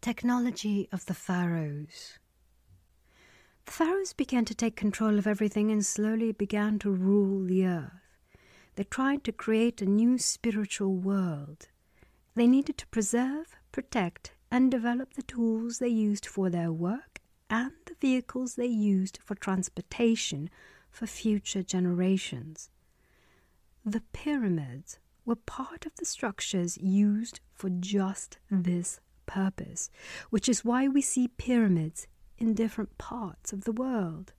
Technology of the Pharaohs. The Pharaohs began to take control of everything and slowly began to rule the earth. They tried to create a new spiritual world. They needed to preserve, protect, and develop the tools they used for their work and the vehicles they used for transportation for future generations. The pyramids were part of the structures used for just this purpose, which is why we see pyramids in different parts of the world.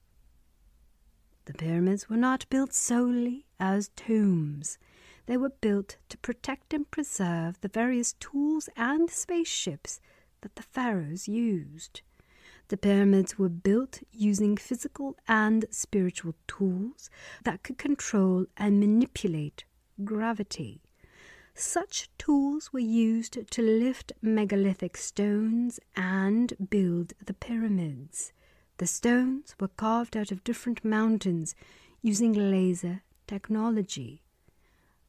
The pyramids were not built solely as tombs. They were built to protect and preserve the various tools and spaceships that the pharaohs used. The pyramids were built using physical and spiritual tools that could control and manipulate gravity. Such tools were used to lift megalithic stones and build the pyramids. The stones were carved out of different mountains using laser technology.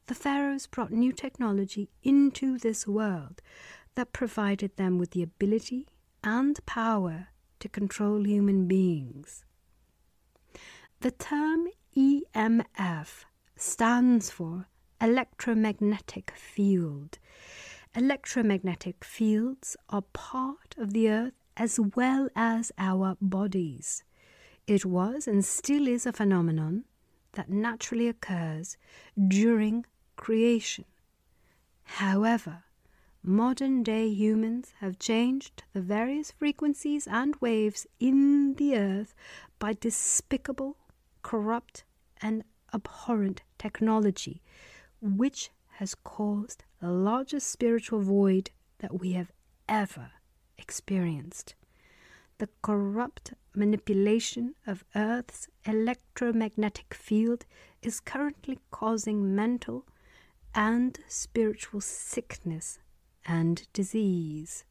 The pharaohs brought new technology into this world that provided them with the ability and power to control human beings. The term EMF stands for electromagnetic field. Electromagnetic fields are part of the earth as well as our bodies. It was and still is a phenomenon that naturally occurs during creation. However, modern-day humans have changed the various frequencies and waves in the earth by despicable, corrupt, and abhorrent technology, which has caused the largest spiritual void that we have ever experienced. The corrupt manipulation of Earth's electromagnetic field is currently causing mental and spiritual sickness and disease.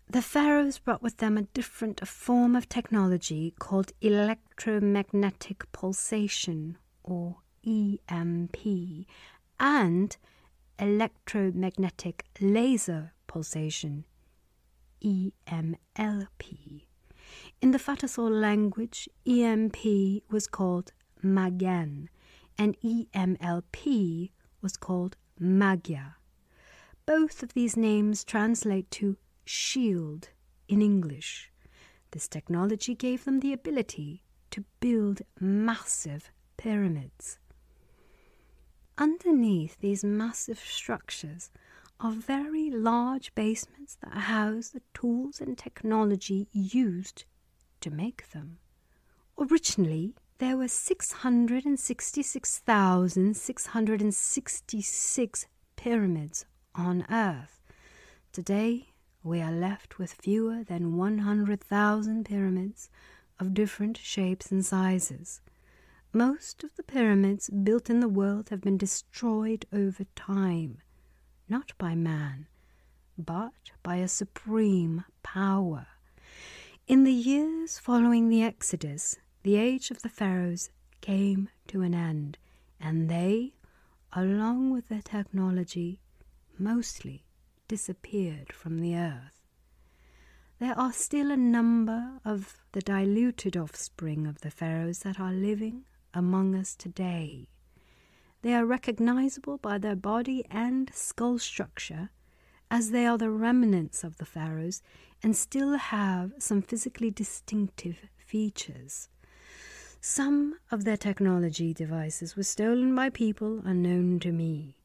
The pharaohs brought with them a different form of technology called electromagnetic pulsation, or EMP, and electromagnetic laser pulsation, EMLP. In the Pharaoh language, EMP was called Magan, and EMLP was called Magya. Both of these names translate to shield in English. This technology gave them the ability to build massive pyramids. Underneath these massive structures are very large basements that house the tools and technology used to make them. Originally, there were 666,666 pyramids on Earth. Today, we are left with fewer than 100,000 pyramids of different shapes and sizes. Most of the pyramids built in the world have been destroyed over time, not by man, but by a supreme power. In the years following the Exodus, the age of the pharaohs came to an end, and they, along with their technology, mostly disappeared from the earth. There are still a number of the diluted offspring of the pharaohs that are living among us today. They are recognizable by their body and skull structure, as they are the remnants of the pharaohs and still have some physically distinctive features. Some of their technology devices were stolen by people unknown to me.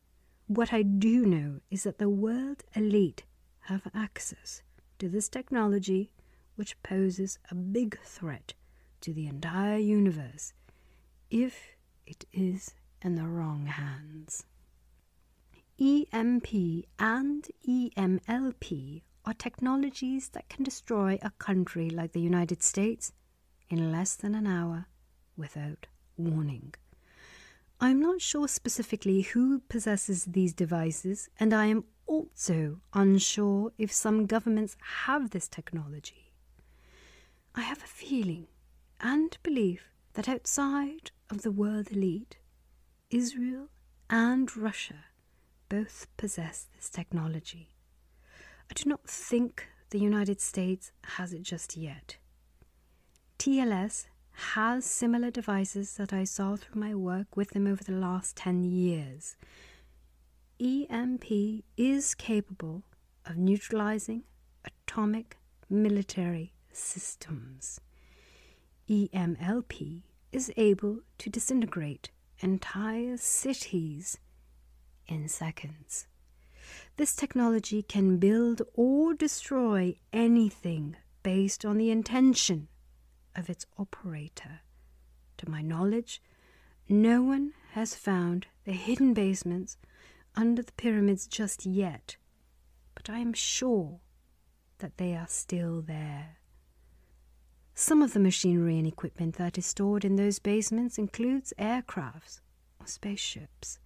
What I do know is that the world elite have access to this technology, which poses a big threat to the entire universe if it is in the wrong hands. EMP and EMLP are technologies that can destroy a country like the United States in less than an hour without warning. I'm not sure specifically who possesses these devices, and I am also unsure if some governments have this technology. I have a feeling and belief that outside of the world elite, Israel and Russia both possess this technology. I do not think the United States has it just yet. TLS has similar devices that I saw through my work with them over the last 10 years. EMP is capable of neutralizing atomic military systems. EMLP is able to disintegrate entire cities in seconds. This technology can build or destroy anything based on the intention of its operator. To my knowledge, no one has found the hidden basements under the pyramids just yet, but I am sure that they are still there. Some of the machinery and equipment that is stored in those basements includes aircrafts or spaceships.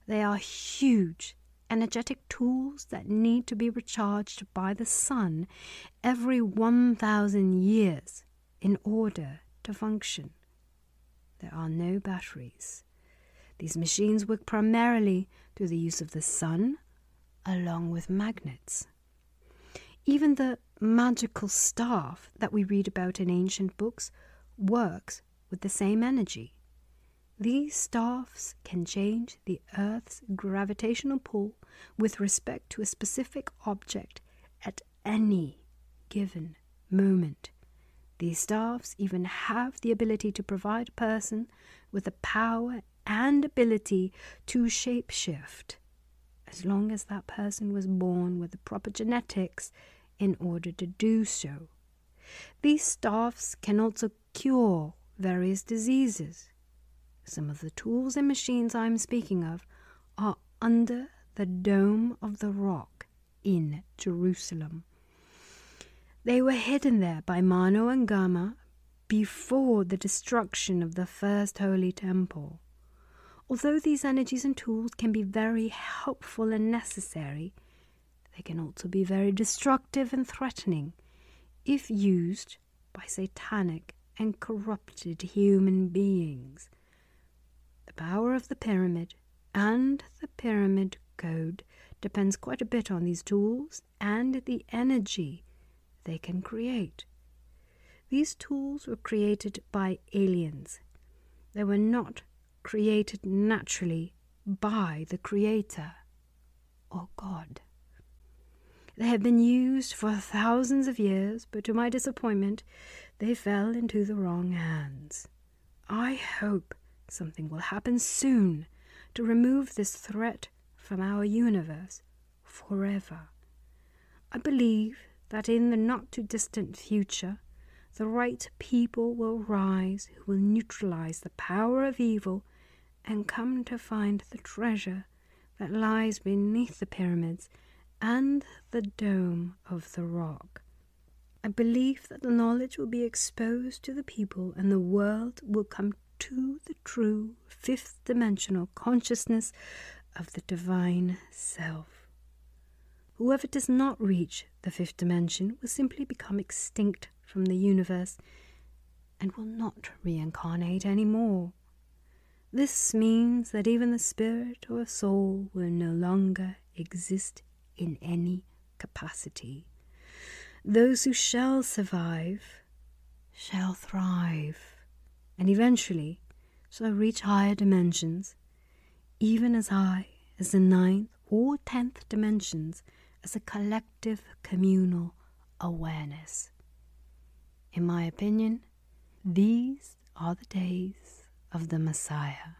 They are huge, energetic tools that need to be recharged by the sun every 1,000 years in order to function. There are no batteries. These machines work primarily through the use of the sun, along with magnets. Even the magical staff that we read about in ancient books works with the same energy. These staffs can change the Earth's gravitational pull with respect to a specific object at any given moment. These staffs even have the ability to provide a person with the power and ability to shapeshift, as long as that person was born with the proper genetics in order to do so. These staffs can also cure various diseases. Some of the tools and machines I'm speaking of are under the Dome of the Rock in Jerusalem. They were hidden there by Mano and Gama before the destruction of the first holy temple. Although these energies and tools can be very helpful and necessary, they can also be very destructive and threatening if used by satanic and corrupted human beings. The power of the pyramid and the pyramid code depends quite a bit on these tools and the energy they can create. These tools were created by aliens. They were not created naturally by the Creator or God. They have been used for thousands of years, but to my disappointment, they fell into the wrong hands. I hope something will happen soon to remove this threat from our universe forever. I believe that in the not-too-distant future, the right people will rise who will neutralize the power of evil and come to find the treasure that lies beneath the pyramids and the Dome of the Rock. I believe that the knowledge will be exposed to the people and the world will come to the true fifth-dimensional consciousness of the divine self. Whoever does not reach the fifth dimension will simply become extinct from the universe and will not reincarnate anymore. This means that even the spirit or soul will no longer exist in any capacity. Those who shall survive shall thrive, and eventually shall reach higher dimensions, even as high as the 9th or 10th dimensions, as a collective communal awareness. In my opinion, these are the days of the Messiah.